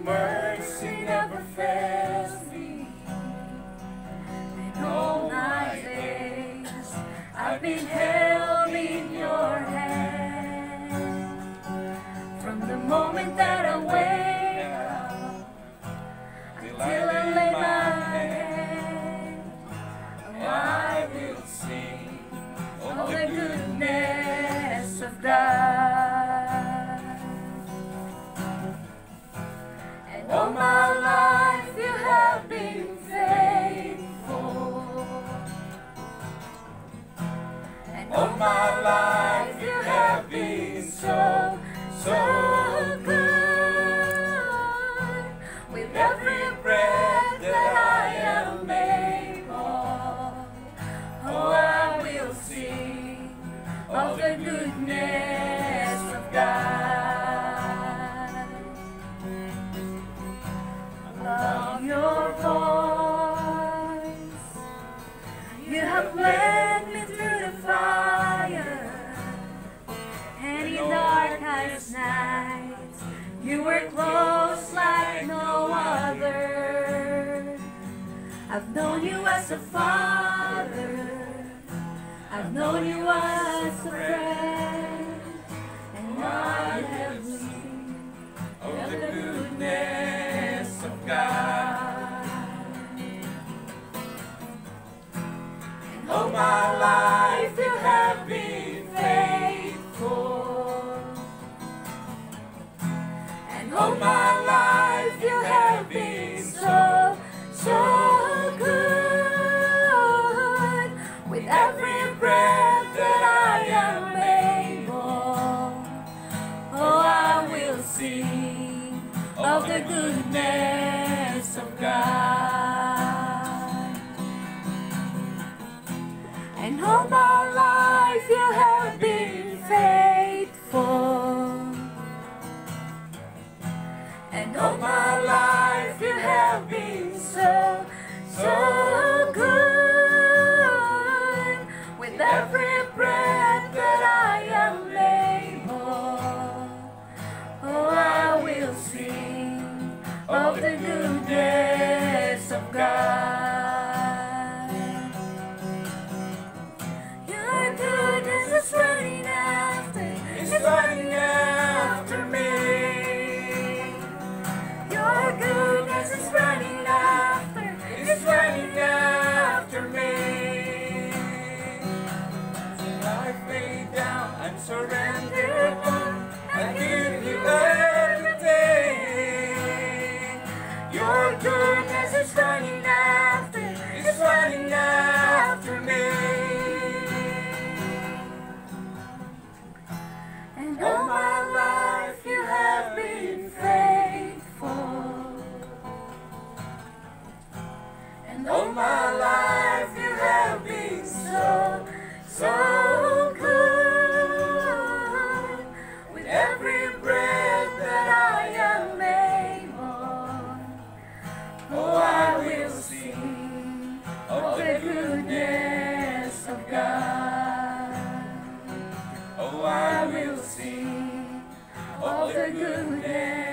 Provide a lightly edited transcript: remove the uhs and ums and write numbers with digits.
mercy never fails me. In all my days, I've been held in your hand. From the moment that I wake up till I lay my head, I will sing of the goodness of God. And all my life you have been faithful. And all my life you have been so, so good. With every breath that I am able, oh, I will sing of the goodness of God. I love your voice. You have led me through the fire, and in darkest nights you were close like no other. I've known you as a father, I've known you as a friend, and I have seen of the goodness of God. And all my life you have been faithful. And all my life you have been so, so good. With every breath that I am able, oh, I will sing of the goodness of God. And all my life you have been faithful. And all my life you have been so, so good. With every breath that I am able, oh, I will sing of the goodness of God. Your goodness is running after me. Your goodness is running after me. Life laid down, I'm surrendered now. I give you everything. Your goodness is running after me. And all my life you have been faithful. And all my life you have been so, so good. With every breath that I am able, oh, I will sing of the goodness of God. Oh, I will sing of the goodness